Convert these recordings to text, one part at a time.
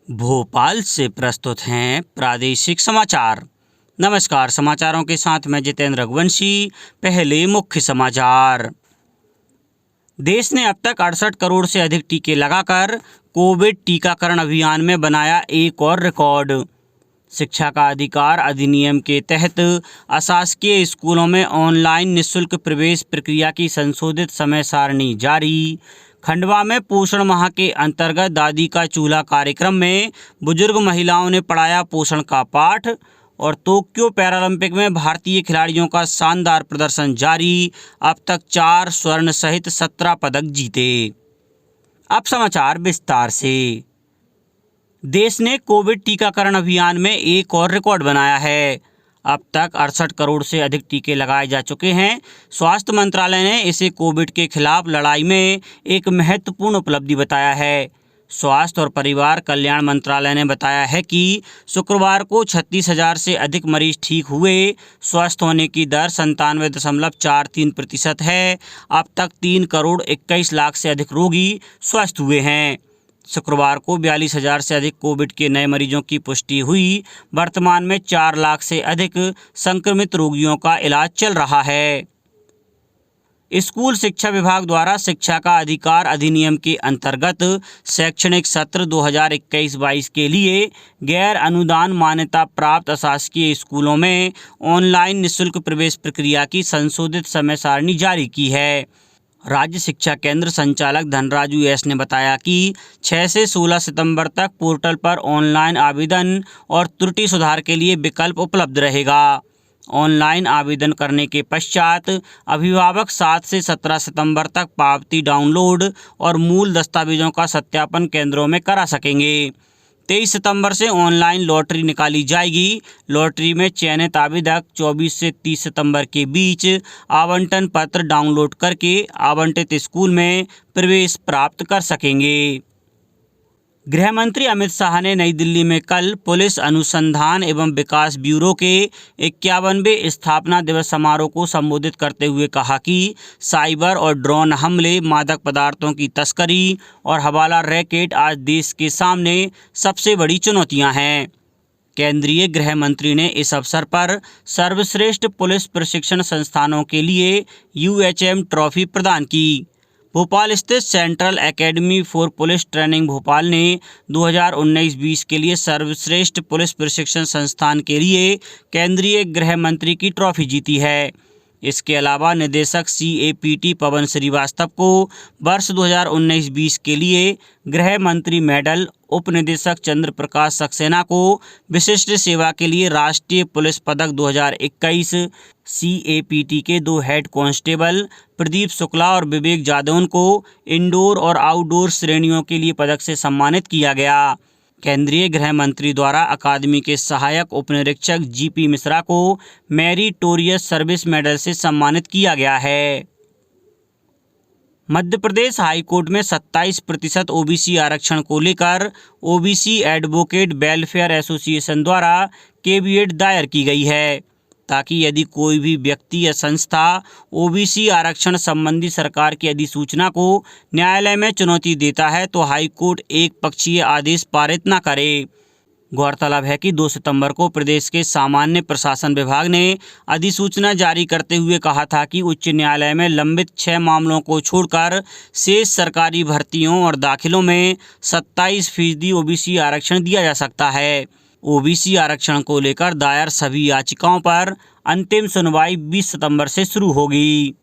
भोपाल से प्रस्तुत हैं प्रादेशिक समाचार। नमस्कार, समाचारों के साथ मैं जितेंद्र रघुवंशी। पहले मुख्य समाचार। देश ने अब तक 68 करोड़ से अधिक टीके लगाकर कोविड टीकाकरण अभियान में बनाया एक और रिकॉर्ड। शिक्षा का अधिकार अधिनियम के तहत अशासकीय स्कूलों में ऑनलाइन निःशुल्क प्रवेश प्रक्रिया की संशोधित समय सारणी जारी। खंडवा में पोषण माह के अंतर्गत दादी का चूल्हा कार्यक्रम में बुजुर्ग महिलाओं ने पढ़ाया पोषण का पाठ। और टोक्यो पैरालंपिक में भारतीय खिलाड़ियों का शानदार प्रदर्शन जारी। अब तक 4 स्वर्ण सहित 17 पदक जीते। अब समाचार विस्तार से। देश ने कोविड टीकाकरण अभियान में एक और रिकॉर्ड बनाया है। अब तक 68 करोड़ से अधिक टीके लगाए जा चुके हैं। स्वास्थ्य मंत्रालय ने इसे कोविड के खिलाफ लड़ाई में एक महत्वपूर्ण उपलब्धि बताया है। स्वास्थ्य और परिवार कल्याण मंत्रालय ने बताया है कि शुक्रवार को 36,000 से अधिक मरीज ठीक हुए। स्वस्थ होने की दर 97.43% है। अब तक 3 करोड़ 21 लाख से अधिक रोगी स्वस्थ हुए हैं। शुक्रवार को 42,000 से अधिक कोविड के नए मरीजों की पुष्टि हुई। वर्तमान में 4 लाख से अधिक संक्रमित रोगियों का इलाज चल रहा है। स्कूल शिक्षा विभाग द्वारा शिक्षा का अधिकार अधिनियम के अंतर्गत शैक्षणिक सत्र 2021-22 के लिए गैर अनुदान मान्यता प्राप्त अशासकीय स्कूलों में ऑनलाइन निःशुल्क प्रवेश प्रक्रिया की संशोधित समय सारणी जारी की है। राज्य शिक्षा केंद्र संचालक धनराजू एस ने बताया कि 6 से 16 सितंबर तक पोर्टल पर ऑनलाइन आवेदन और त्रुटि सुधार के लिए विकल्प उपलब्ध रहेगा। ऑनलाइन आवेदन करने के पश्चात अभिभावक 7 से 17 सितंबर तक पावती डाउनलोड और मूल दस्तावेजों का सत्यापन केंद्रों में करा सकेंगे। 23 सितंबर से ऑनलाइन लॉटरी निकाली जाएगी। लॉटरी में चयनित आवेदक 24 से 30 सितंबर के बीच आवंटन पत्र डाउनलोड करके आवंटित स्कूल में प्रवेश प्राप्त कर सकेंगे। गृह मंत्री अमित शाह ने नई दिल्ली में कल पुलिस अनुसंधान एवं विकास ब्यूरो के 51वें स्थापना दिवस समारोह को संबोधित करते हुए कहा कि साइबर और ड्रोन हमले, मादक पदार्थों की तस्करी और हवाला रैकेट आज देश के सामने सबसे बड़ी चुनौतियां हैं। केंद्रीय गृह मंत्री ने इस अवसर पर सर्वश्रेष्ठ पुलिस प्रशिक्षण संस्थानों के लिए UHM ट्रॉफी प्रदान की। भोपाल स्थित central academy for police training Bhopal ने 2019-20 के लिए सर्वश्रेष्ठ पुलिस प्रशिक्षण संस्थान के लिए केंद्रीय गृह मंत्री की ट्रॉफी जीती है। इसके अलावा निदेशक CAPT पवन श्रीवास्तव को वर्ष 2019-20 के लिए गृह मंत्री मेडल, उप निदेशक चंद्र प्रकाश सक्सेना को विशिष्ट सेवा के लिए राष्ट्रीय पुलिस पदक 2021, CAPT के 2 हेड कांस्टेबल प्रदीप शुक्ला और विवेक जादौन को इंडोर और आउटडोर श्रेणियों के लिए पदक से सम्मानित किया गया। केंद्रीय गृह मंत्री द्वारा अकादमी के सहायक उप निरीक्षक GP मिश्रा को मेरिटोरियस सर्विस मेडल से सम्मानित किया गया है। मध्य प्रदेश हाईकोर्ट में 27% OBC आरक्षण को लेकर OBC एडवोकेट वेलफेयर एसोसिएशन द्वारा केविएट दायर की गई है, ताकि यदि कोई भी व्यक्ति या संस्था OBC आरक्षण संबंधी सरकार की अधिसूचना को न्यायालय में चुनौती देता है तो हाईकोर्ट एक पक्षीय आदेश पारित न करे। गौरतलब है कि 2 सितंबर को प्रदेश के सामान्य प्रशासन विभाग ने अधिसूचना जारी करते हुए कहा था कि उच्च न्यायालय में लंबित 6 मामलों को छोड़कर शेष सरकारी भर्तियों और दाखिलों में 27% OBC आरक्षण दिया जा सकता है। OBC आरक्षण को लेकर दायर सभी याचिकाओं पर अंतिम सुनवाई 20 सितंबर से शुरू होगी।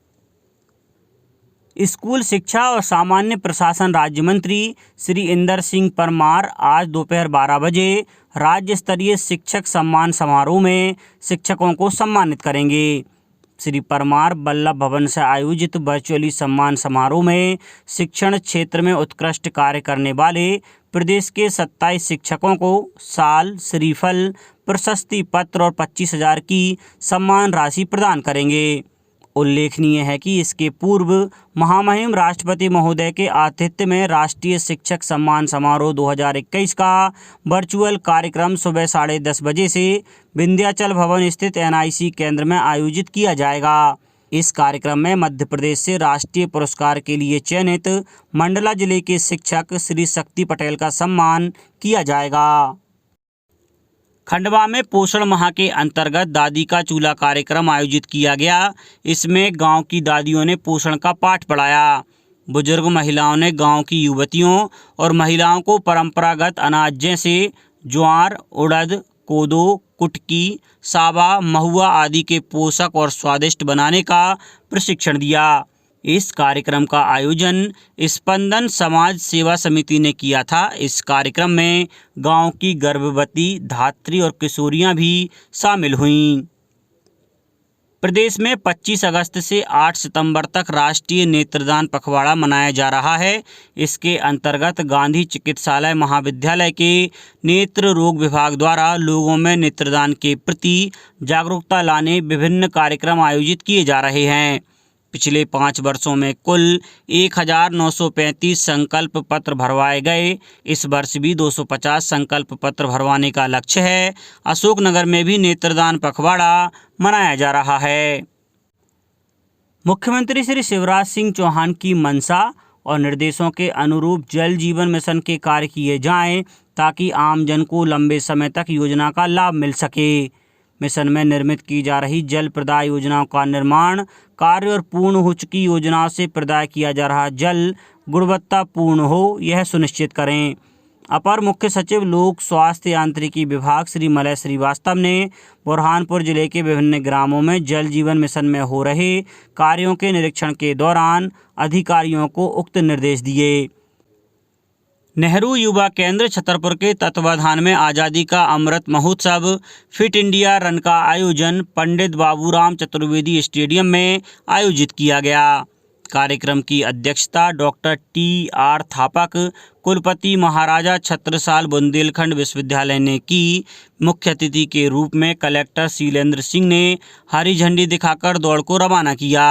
स्कूल शिक्षा और सामान्य प्रशासन राज्य मंत्री श्री इंदर सिंह परमार आज दोपहर 12 बजे राज्य स्तरीय शिक्षक सम्मान समारोह में शिक्षकों को सम्मानित करेंगे। श्री परमार वल्लभ भवन से आयोजित वर्चुअली सम्मान समारोह में शिक्षण क्षेत्र में उत्कृष्ट कार्य करने वाले प्रदेश के 27 शिक्षकों को शाल, श्रीफल, प्रशस्ति पत्र और 25,000 की सम्मान राशि प्रदान करेंगे। उल्लेखनीय है कि इसके पूर्व महामहिम राष्ट्रपति महोदय के आतिथ्य में राष्ट्रीय शिक्षक सम्मान समारोह 2021 का वर्चुअल कार्यक्रम सुबह 10:30 बजे से विंध्याचल भवन स्थित NIC केंद्र में आयोजित किया जाएगा। इस कार्यक्रम में मध्य प्रदेश से राष्ट्रीय पुरस्कार के लिए चयनित मंडला जिले के शिक्षक श्री शक्ति पटेल का सम्मान किया जाएगा। खंडवा में पोषण माह के अंतर्गत दादी का चूल्हा कार्यक्रम आयोजित किया गया। इसमें गांव की दादियों ने पोषण का पाठ पढ़ाया। बुजुर्ग महिलाओं ने गांव की युवतियों और महिलाओं को परंपरागत अनाज जैसे ज्वार, उड़द, कोदो, कुटकी, सावा, महुआ आदि के पोषक और स्वादिष्ट बनाने का प्रशिक्षण दिया। इस कार्यक्रम का आयोजन स्पंदन समाज सेवा समिति ने किया था। इस कार्यक्रम में गांव की गर्भवती, धात्री और किशोरियां भी शामिल हुईं। प्रदेश में 25 अगस्त से 8 सितंबर तक राष्ट्रीय नेत्रदान पखवाड़ा मनाया जा रहा है। इसके अंतर्गत गांधी चिकित्सालय महाविद्यालय के नेत्र रोग विभाग द्वारा लोगों में नेत्रदान के प्रति जागरूकता लाने विभिन्न कार्यक्रम आयोजित किए जा रहे हैं। पिछले 5 वर्षों में कुल 1935 संकल्प पत्र भरवाए गए। इस वर्ष भी 250 संकल्प पत्र भरवाने का लक्ष्य है। अशोकनगर में भी नेत्रदान पखवाड़ा मनाया जा रहा है। मुख्यमंत्री श्री शिवराज सिंह चौहान की मंशा और निर्देशों के अनुरूप जल जीवन मिशन के कार्य किए जाएं ताकि आमजन को लंबे समय तक योजना का लाभ मिल सके। मिशन में निर्मित की जा रही जल प्रदाय योजनाओं का निर्माण कार्य और पूर्ण हो चुकी योजनाओं से प्रदाय किया जा रहा जल गुणवत्तापूर्ण हो, यह सुनिश्चित करें। अपर मुख्य सचिव लोक स्वास्थ्य यांत्रिकी विभाग श्री मलय श्रीवास्तव ने बुरहानपुर जिले के विभिन्न ग्रामों में जल जीवन मिशन में हो रहे कार्यों के निरीक्षण के दौरान अधिकारियों को उक्त निर्देश दिए। नेहरू युवा केंद्र छतरपुर के तत्वाधान में आज़ादी का Amrit Mahotsav fit India run का आयोजन पंडित बाबूराम चतुर्वेदी स्टेडियम में आयोजित किया गया। कार्यक्रम की अध्यक्षता डॉक्टर TR थापक, कुलपति महाराजा छत्रसाल बुंदेलखंड विश्वविद्यालय ने की। मुख्य अतिथि के रूप में कलेक्टर शीलेंद्र सिंह ने हरी झंडी दिखाकर दौड़ को रवाना किया।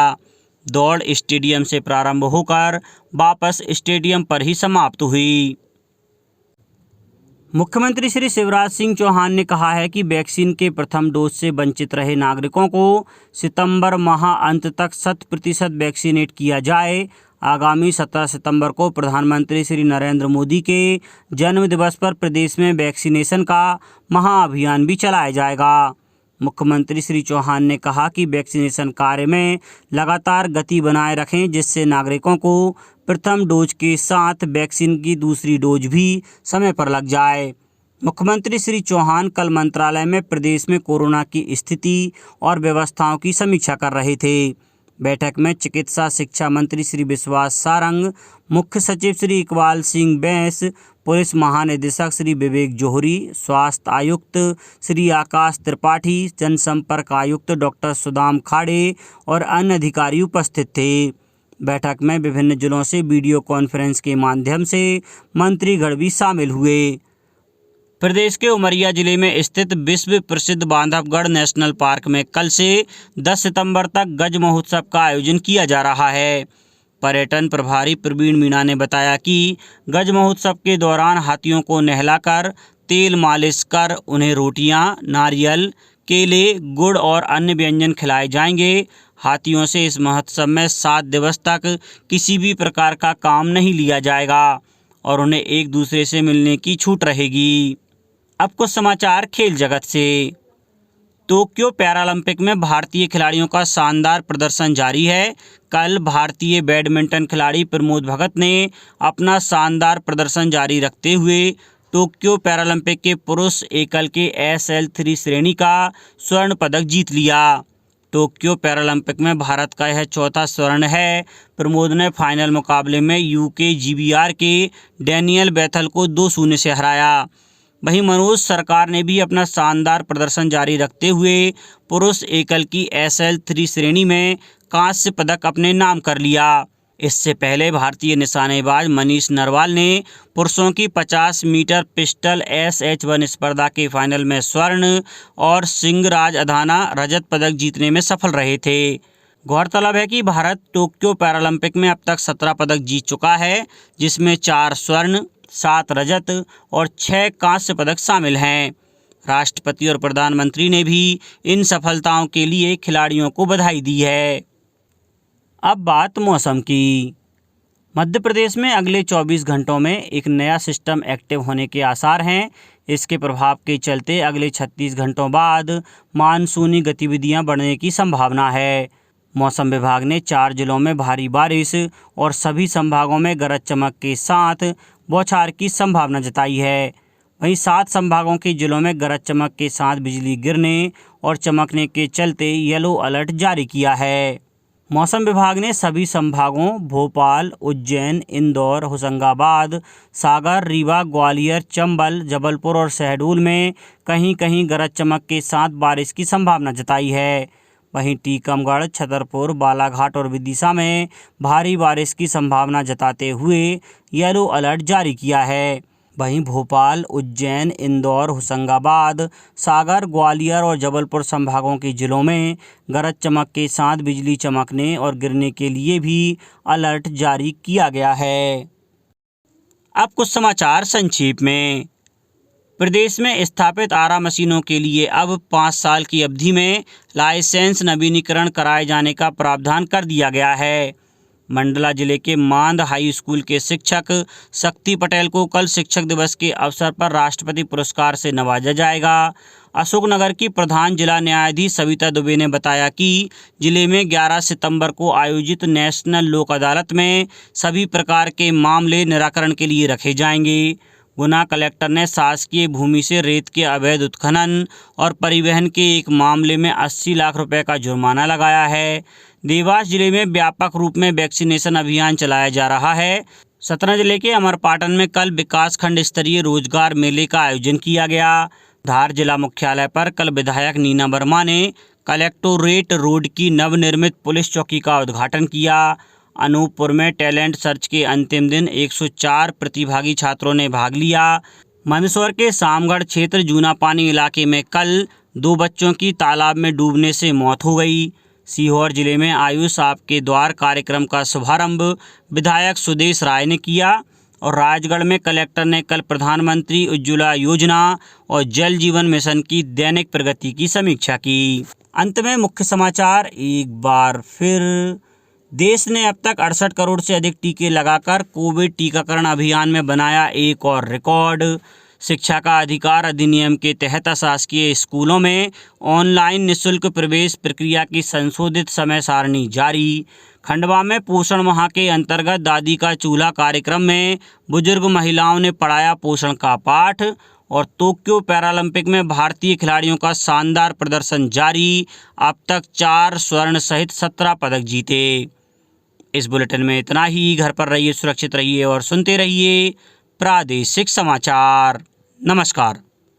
दौड़ स्टेडियम से प्रारंभ होकर वापस स्टेडियम पर ही समाप्त हुई। मुख्यमंत्री श्री शिवराज सिंह चौहान ने कहा है कि वैक्सीन के प्रथम डोज से वंचित रहे नागरिकों को सितंबर माह अंत तक 100% वैक्सीनेट किया जाए। आगामी 17 सितंबर को प्रधानमंत्री श्री नरेंद्र मोदी के जन्म दिवस पर प्रदेश में वैक्सीनेशन का महाअभियान भी चलाया जाएगा। मुख्यमंत्री श्री चौहान ने कहा कि वैक्सीनेशन कार्य में लगातार गति बनाए रखें, जिससे नागरिकों को प्रथम डोज के साथ वैक्सीन की दूसरी डोज भी समय पर लग जाए। मुख्यमंत्री श्री चौहान कल मंत्रालय में प्रदेश में कोरोना की स्थिति और व्यवस्थाओं की समीक्षा कर रहे थे। बैठक में चिकित्सा शिक्षा मंत्री श्री विश्वास सारंग, मुख्य सचिव श्री इकबाल सिंह बैंस, पुलिस महानिदेशक श्री विवेक जोहरी, स्वास्थ्य आयुक्त श्री आकाश त्रिपाठी, जनसंपर्क आयुक्त डॉक्टर सुदाम खाड़े और अन्य अधिकारी उपस्थित थे। बैठक में विभिन्न जिलों से वीडियो कॉन्फ्रेंस के माध्यम से मंत्रीगण भी शामिल हुए। प्रदेश के उमरिया जिले में स्थित विश्व प्रसिद्ध बांधवगढ़ नेशनल पार्क में कल से 10 सितंबर तक गज महोत्सव का आयोजन किया जा रहा है। पर्यटन प्रभारी प्रवीण मीणा ने बताया कि गज महोत्सव के दौरान हाथियों को नहलाकर तेल मालिश कर उन्हें रोटियां, नारियल, केले, गुड़ और अन्य व्यंजन खिलाए जाएंगे। हाथियों से इस महोत्सव में 7 दिवस तक किसी भी प्रकार का काम नहीं लिया जाएगा और उन्हें एक दूसरे से मिलने की छूट रहेगी। अब कुछ समाचार खेल जगत से। टोक्यो पैरालंपिक में भारतीय खिलाड़ियों का शानदार प्रदर्शन जारी है। कल भारतीय बैडमिंटन खिलाड़ी प्रमोद भगत ने अपना शानदार प्रदर्शन जारी रखते हुए टोक्यो पैरालंपिक के पुरुष एकल के SL3 श्रेणी का स्वर्ण पदक जीत लिया। टोक्यो पैरालंपिक में भारत का यह चौथा स्वर्ण है। प्रमोद ने फाइनल मुकाबले में UK GBR के डैनियल बैथल को 2-0 से हराया। वहीं मनोज सरकार ने भी अपना शानदार प्रदर्शन जारी रखते हुए पुरुष एकल की SL3 श्रेणी में कांस्य पदक अपने नाम कर लिया। इससे पहले भारतीय निशानेबाज मनीष नरवाल ने पुरुषों की 50 मीटर पिस्टल SH1 स्पर्धा के फाइनल में स्वर्ण और सिंहराज अधाना रजत पदक जीतने में सफल रहे थे। गौरतलब है कि भारत टोक्यो पैरालंपिक में अब तक 17 पदक जीत चुका है, जिसमें 4 स्वर्ण, 7 रजत और 6 कांस्य पदक शामिल हैं। राष्ट्रपति और प्रधानमंत्री ने भी इन सफलताओं के लिए खिलाड़ियों को बधाई दी है। अब बात मौसम की। मध्य प्रदेश में अगले 24 घंटों में एक नया सिस्टम एक्टिव होने के आसार हैं। इसके प्रभाव के चलते अगले 36 घंटों बाद मानसूनी गतिविधियां बढ़ने की संभावना है। मौसम विभाग ने 4 जिलों में भारी बारिश और सभी संभागों में गरज चमक के साथ बौछार की संभावना जताई है। वहीं 7 संभागों के जिलों में गरज चमक के साथ बिजली गिरने और चमकने के चलते येलो अलर्ट जारी किया है। मौसम विभाग ने सभी संभागों भोपाल, उज्जैन, इंदौर, होशंगाबाद, सागर, रीवा, ग्वालियर, चंबल, जबलपुर और शहडोल में कहीं कहीं गरज चमक के साथ बारिश की संभावना जताई है। वहीं टीकमगढ़, छतरपुर, बालाघाट और विदिशा में भारी बारिश की संभावना जताते हुए येलो अलर्ट जारी किया है। वहीं भोपाल, उज्जैन, इंदौर, होशंगाबाद, सागर, ग्वालियर और जबलपुर संभागों के जिलों में गरज चमक के साथ बिजली चमकने और गिरने के लिए भी अलर्ट जारी किया गया है। अब कुछ समाचार संक्षेप में। प्रदेश में स्थापित आरा मशीनों के लिए अब 5 साल की अवधि में लाइसेंस नवीनीकरण कराए जाने का प्रावधान कर दिया गया है। मंडला जिले के मांद हाई स्कूल के शिक्षक शक्ति पटेल को कल शिक्षक दिवस के अवसर पर राष्ट्रपति पुरस्कार से नवाजा जाएगा। अशोकनगर की प्रधान जिला न्यायाधीश सविता दुबे ने बताया कि जिले में 11 सितंबर को आयोजित नेशनल लोक अदालत में सभी प्रकार के मामले निराकरण के लिए रखे जाएंगे। गुना कलेक्टर ने शासकीय भूमि से रेत के अवैध उत्खनन और परिवहन के एक मामले में 80 लाख रुपए का जुर्माना लगाया है। देवास जिले में व्यापक रूप में वैक्सीनेशन अभियान चलाया जा रहा है। सतना जिले के अमरपाटन में कल विकास खंड स्तरीय रोजगार मेले का आयोजन किया गया। धार जिला मुख्यालय पर कल विधायक नीना वर्मा ने कलेक्टोरेट रोड की नवनिर्मित पुलिस चौकी का उद्घाटन किया। अनूपपुर में टैलेंट सर्च के अंतिम दिन 104 प्रतिभागी छात्रों ने भाग लिया। मंदसौर के सामगढ़ क्षेत्र जूना पानी इलाके में कल 2 बच्चों की तालाब में डूबने से मौत हो गई। सीहोर जिले में आयुष आपके द्वार कार्यक्रम का शुभारंभ विधायक सुदेश राय ने किया और राजगढ़ में कलेक्टर ने कल प्रधानमंत्री उज्ज्वला योजना और जल जीवन मिशन की दैनिक प्रगति की समीक्षा की। अंत में मुख्य समाचार एक बार फिर। देश ने अब तक 68 करोड़ से अधिक टीके लगाकर कोविड टीकाकरण अभियान में बनाया एक और रिकॉर्ड। शिक्षा का अधिकार अधिनियम के तहत अशासकीय स्कूलों में ऑनलाइन निःशुल्क प्रवेश प्रक्रिया की संशोधित समय सारणी जारी। खंडवा में पोषण माह के अंतर्गत दादी का चूल्हा कार्यक्रम में बुजुर्ग महिलाओं ने पढ़ाया पोषण का पाठ। और टोक्यो पैरालंपिक में भारतीय खिलाड़ियों का शानदार प्रदर्शन जारी। अब तक 4 स्वर्ण सहित 17 पदक जीते। इस बुलेटिन में इतना ही। घर पर रहिए, सुरक्षित रहिए और सुनते रहिए प्रादेशिक समाचार। नमस्कार।